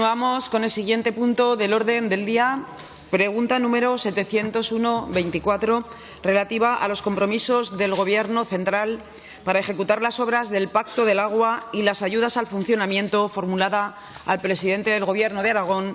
Continuamos con el siguiente punto del orden del día. Pregunta número 701-24, relativa a los compromisos del Gobierno central para ejecutar las obras del Pacto del Agua y las ayudas al funcionamiento, formulada al presidente del Gobierno de Aragón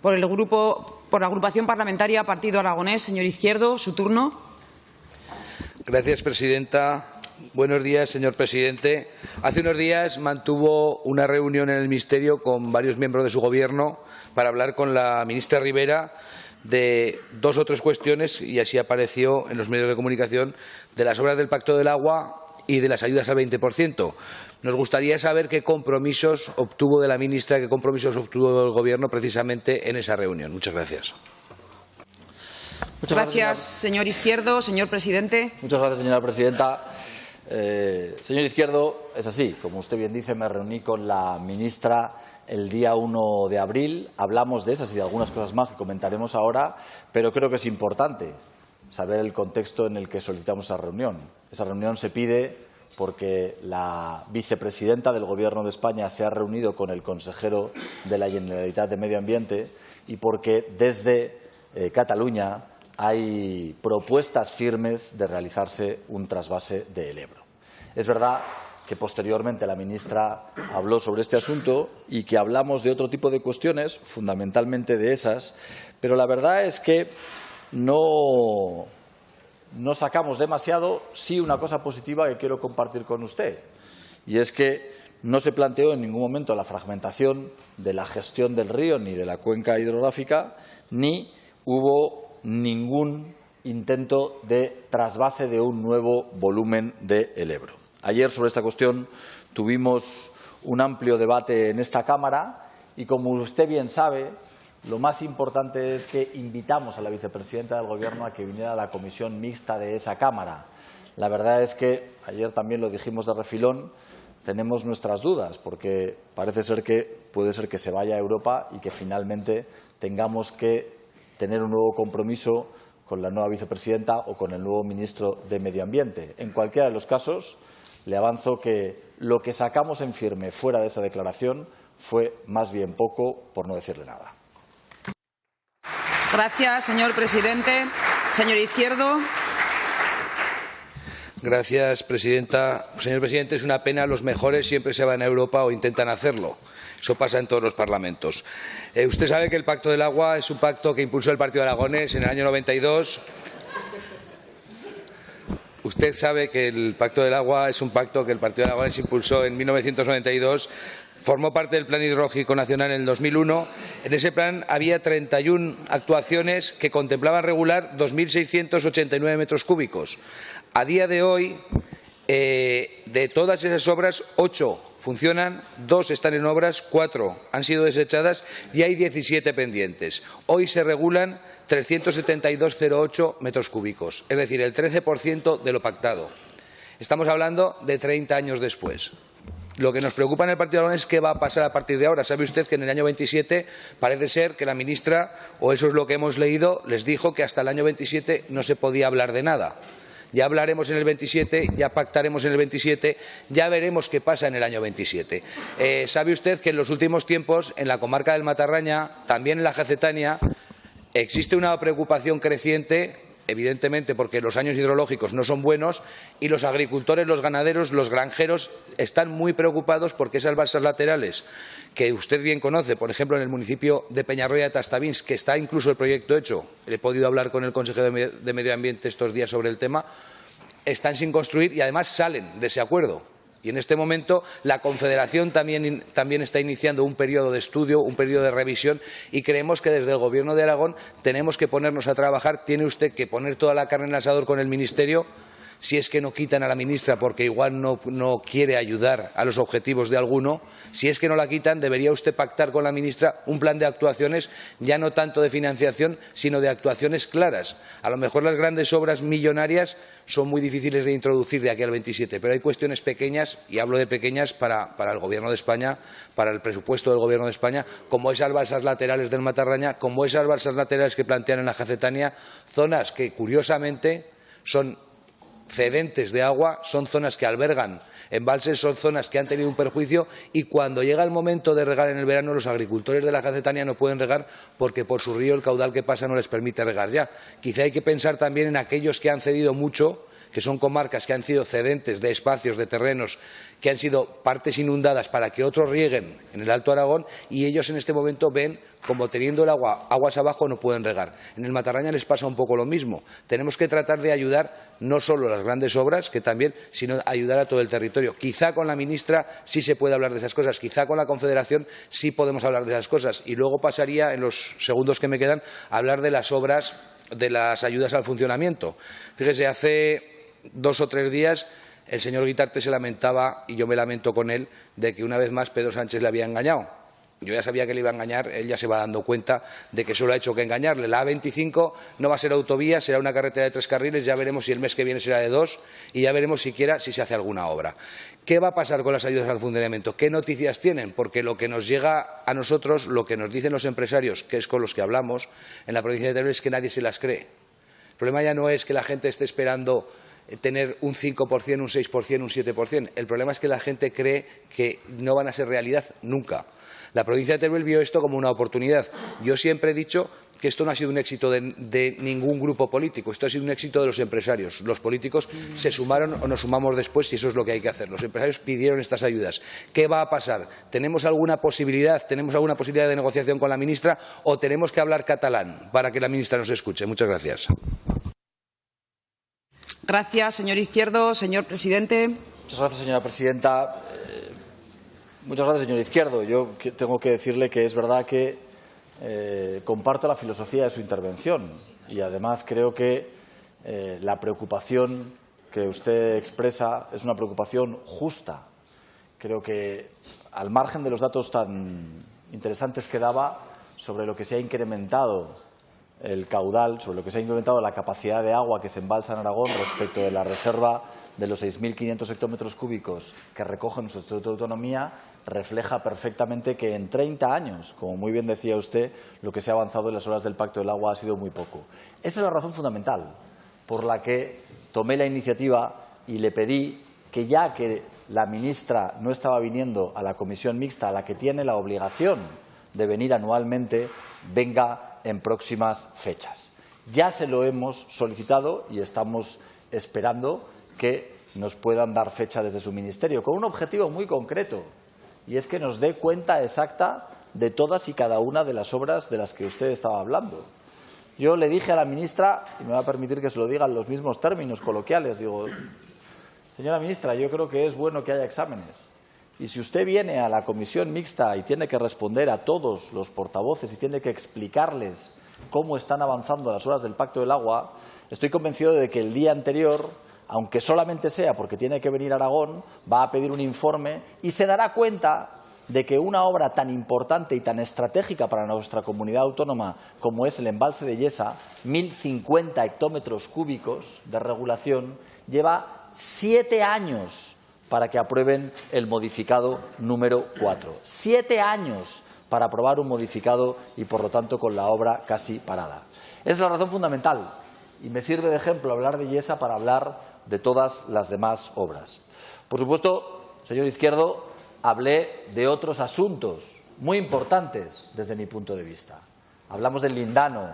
por la agrupación parlamentaria Partido Aragonés. Señor Izquierdo, su turno. Gracias, presidenta. Buenos días, señor presidente. Hace unos días mantuvo una reunión en el Ministerio con varios miembros de su Gobierno para hablar con la ministra Ribera de dos o tres cuestiones, y así apareció en los medios de comunicación, de las obras del Pacto del Agua y de las ayudas al 20%. Nos gustaría saber qué compromisos obtuvo de la ministra, qué compromisos obtuvo del Gobierno precisamente en esa reunión. Muchas gracias. Muchas gracias, señor Izquierdo. Señor presidente. Muchas gracias, señora presidenta. Señor Izquierdo, es así. Como usted bien dice, me reuní con la ministra el día 1 de abril. Hablamos de esas y de algunas cosas más que comentaremos ahora, pero creo que es importante saber el contexto en el que solicitamos esa reunión. Esa reunión se pide porque la vicepresidenta del Gobierno de España se ha reunido con el consejero de la Generalitat de Medio Ambiente y porque desde Cataluña hay propuestas firmes de realizarse un trasvase del Ebro. Es verdad que posteriormente la ministra habló sobre este asunto y que hablamos de otro tipo de cuestiones, fundamentalmente de esas, pero la verdad es que no sacamos demasiado. Sí, una cosa positiva que quiero compartir con usted, y es que no se planteó en ningún momento la fragmentación de la gestión del río ni de la cuenca hidrográfica, ni hubo ningún intento de trasvase de un nuevo volumen del Ebro. Ayer sobre esta cuestión tuvimos un amplio debate en esta Cámara y, como usted bien sabe, lo más importante es que invitamos a la vicepresidenta del Gobierno a que viniera a la comisión mixta de esa Cámara. La verdad es que, ayer también lo dijimos de refilón, tenemos nuestras dudas, porque parece ser que puede ser que se vaya a Europa y que finalmente tengamos que tener un nuevo compromiso con la nueva vicepresidenta o con el nuevo ministro de Medio Ambiente. En cualquiera de los casos, le avanzo que lo que sacamos en firme fuera de esa declaración fue más bien poco, por no decirle nada. Gracias, señor presidente. Señor Izquierdo. Gracias, presidenta. Señor presidente, es una pena. Los mejores siempre se van a Europa o intentan hacerlo. Eso pasa en todos los parlamentos. Usted sabe que el Pacto del Agua es un pacto que impulsó el Partido Aragonés en el año 92. Usted sabe que el Pacto del Agua es un pacto que el Partido Aragonés impulsó en 1992. Formó parte del Plan Hidrológico Nacional en el 2001. En ese plan había 31 actuaciones que contemplaban regular 2.689 metros cúbicos. A día de hoy, de todas esas obras, 8 funcionan, 2 están en obras, 4 han sido desechadas y hay 17 pendientes. Hoy se regulan 372,08 metros cúbicos, es decir, el 13% de lo pactado. Estamos hablando de 30 años después. Lo que nos preocupa en el Partido Aragonés es qué va a pasar a partir de ahora. Sabe usted que en el año 27 parece ser que la ministra, o eso es lo que hemos leído, les dijo que hasta el año 27 no se podía hablar de nada. Ya hablaremos en el 27, ya pactaremos en el 27, ya veremos qué pasa en el año 27. Sabe usted que en los últimos tiempos, en la comarca del Matarraña, también en la Jacetania, existe una preocupación creciente, evidentemente porque los años hidrológicos no son buenos y los agricultores, los ganaderos, los granjeros están muy preocupados porque esas balsas laterales que usted bien conoce, por ejemplo en el municipio de Peñarroya de Tastavins, que está incluso el proyecto hecho, he podido hablar con el consejero de Medio Ambiente estos días sobre el tema, están sin construir y además salen de ese acuerdo. Y en este momento la Confederación también está iniciando un periodo de estudio, un periodo de revisión, y creemos que desde el Gobierno de Aragón tenemos que ponernos a trabajar. Tiene usted que poner toda la carne en el asador con el Ministerio, si es que no quitan a la ministra porque igual no quiere ayudar a los objetivos de alguno. Si es que no la quitan, debería usted pactar con la ministra un plan de actuaciones, ya no tanto de financiación, sino de actuaciones claras. A lo mejor las grandes obras millonarias son muy difíciles de introducir de aquí al 27, pero hay cuestiones pequeñas, y hablo de pequeñas para el Gobierno de España, para el presupuesto del Gobierno de España, como esas balsas laterales del Matarraña, como esas balsas laterales que plantean en la Jacetania, zonas que curiosamente son cedentes de agua, son zonas que albergan embalses, son zonas que han tenido un perjuicio, y cuando llega el momento de regar en el verano, los agricultores de la Jacetania no pueden regar porque por su río el caudal que pasa no les permite regar ya. Quizá hay que pensar también en aquellos que han cedido mucho, que son comarcas que han sido cedentes de espacios, de terrenos, que han sido partes inundadas para que otros rieguen en el Alto Aragón, y ellos en este momento ven como teniendo el agua aguas abajo no pueden regar. En el Matarraña les pasa un poco lo mismo. Tenemos que tratar de ayudar no solo a las grandes obras, que también, sino ayudar a todo el territorio. Quizá con la ministra sí se puede hablar de esas cosas, quizá con la Confederación sí podemos hablar de esas cosas, y luego pasaría, en los segundos que me quedan, a hablar de las obras, de las ayudas al funcionamiento. Fíjese, hace 2 o 3 días el señor Guitarte se lamentaba, y yo me lamento con él, de que una vez más Pedro Sánchez le había engañado. Yo ya sabía que le iba a engañar, él ya se va dando cuenta de que solo ha hecho que engañarle. La A25 no va a ser autovía, será una carretera de 3 carriles, ya veremos si el mes que viene será de 2 y ya veremos siquiera si se hace alguna obra. ¿Qué va a pasar con las ayudas al funcionamiento? ¿Qué noticias tienen? Porque lo que nos llega a nosotros, lo que nos dicen los empresarios, que es con los que hablamos en la provincia de Teruel, es que nadie se las cree. El problema ya no es que la gente esté esperando tener un 5%, un 6%, un 7%. El problema es que la gente cree que no van a ser realidad nunca. La provincia de Teruel vio esto como una oportunidad. Yo siempre he dicho que esto no ha sido un éxito de ningún grupo político, esto ha sido un éxito de los empresarios. Los políticos se sumaron o nos sumamos después, y eso es lo que hay que hacer. Los empresarios pidieron estas ayudas. ¿Qué va a pasar? ¿Tenemos alguna posibilidad de negociación con la ministra, o tenemos que hablar catalán para que la ministra nos escuche? Muchas gracias. Gracias, señor Izquierdo. Señor presidente. Muchas gracias, señora presidenta. Muchas gracias, señor Izquierdo. Yo tengo que decirle que es verdad que comparto la filosofía de su intervención, y además creo que la preocupación que usted expresa es una preocupación justa. Creo que, al margen de los datos tan interesantes que daba sobre lo que se ha incrementado el caudal, sobre lo que se ha incrementado la capacidad de agua que se embalsa en Aragón respecto de la reserva de los 6.500 hectómetros cúbicos que recoge nuestro Estatuto de Autonomía, refleja perfectamente que en 30 años, como muy bien decía usted, lo que se ha avanzado en las obras del Pacto del Agua ha sido muy poco. Esa es la razón fundamental por la que tomé la iniciativa y le pedí que, ya que la ministra no estaba viniendo a la comisión mixta, a la que tiene la obligación de venir anualmente, venga en próximas fechas. Ya se lo hemos solicitado y estamos esperando que nos puedan dar fecha desde su ministerio, con un objetivo muy concreto, y es que nos dé cuenta exacta de todas y cada una de las obras de las que usted estaba hablando. Yo le dije a la ministra, y me va a permitir que se lo diga en los mismos términos coloquiales, digo, señora ministra, yo creo que es bueno que haya exámenes. Y si usted viene a la comisión mixta y tiene que responder a todos los portavoces y tiene que explicarles cómo están avanzando las obras del Pacto del Agua, estoy convencido de que el día anterior, aunque solamente sea porque tiene que venir a Aragón, va a pedir un informe y se dará cuenta de que una obra tan importante y tan estratégica para nuestra comunidad autónoma como es el embalse de Yesa, 1.050 hectómetros cúbicos de regulación, lleva 7 años para que aprueben el modificado número 4. 7 años para aprobar un modificado y, por lo tanto, con la obra casi parada. Es la razón fundamental, y me sirve de ejemplo hablar de Yesa para hablar de todas las demás obras. Por supuesto, señor Izquierdo, hablé de otros asuntos muy importantes desde mi punto de vista. Hablamos del lindano,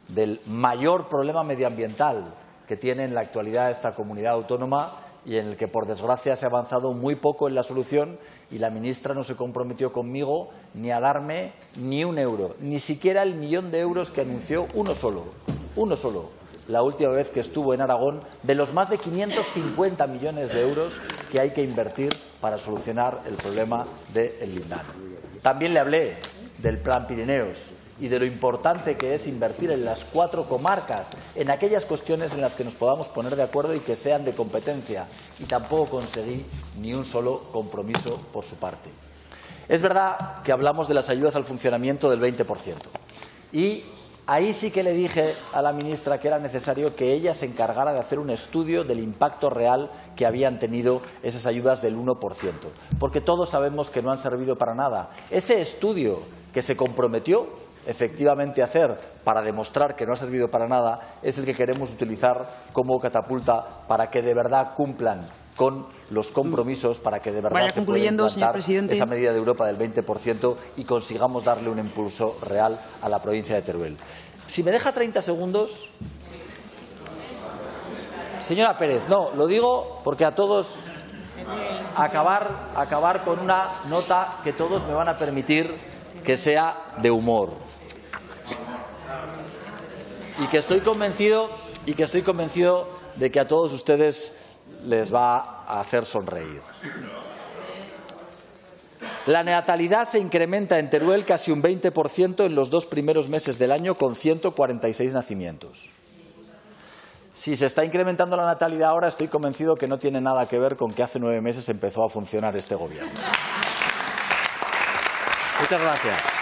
del mayor problema medioambiental que tiene en la actualidad esta comunidad autónoma, y en el que, por desgracia, se ha avanzado muy poco en la solución, y la ministra no se comprometió conmigo ni a darme ni un euro, ni siquiera el 1.000.000 de euros que anunció, uno solo, la última vez que estuvo en Aragón, de los más de 550 millones de euros que hay que invertir para solucionar el problema del lindano. También le hablé del Plan Pirineos y de lo importante que es invertir en las 4 comarcas, en aquellas cuestiones en las que nos podamos poner de acuerdo y que sean de competencia, y tampoco conseguí ni un solo compromiso por su parte. Es verdad que hablamos de las ayudas al funcionamiento del 20%, y ahí sí que le dije a la ministra que era necesario que ella se encargara de hacer un estudio del impacto real que habían tenido esas ayudas del 1%, porque todos sabemos que no han servido para nada. Ese estudio que se comprometió efectivamente hacer para demostrar que no ha servido para nada es el que queremos utilizar como catapulta para que de verdad cumplan con los compromisos, para que de verdad se pueda implantar esa medida de Europa del 20% y consigamos darle un impulso real a la provincia de Teruel. Si me deja 30 segundos... Señora Pérez, no, lo digo porque a todos acabar con una nota que todos me van a permitir que sea de humor. Y que estoy convencido de que a todos ustedes les va a hacer sonreír. La natalidad se incrementa en Teruel casi un 20% en los 2 primeros meses del año, con 146 nacimientos. Si se está incrementando la natalidad ahora, estoy convencido que no tiene nada que ver con que hace 9 meses empezó a funcionar este gobierno. Muchas gracias.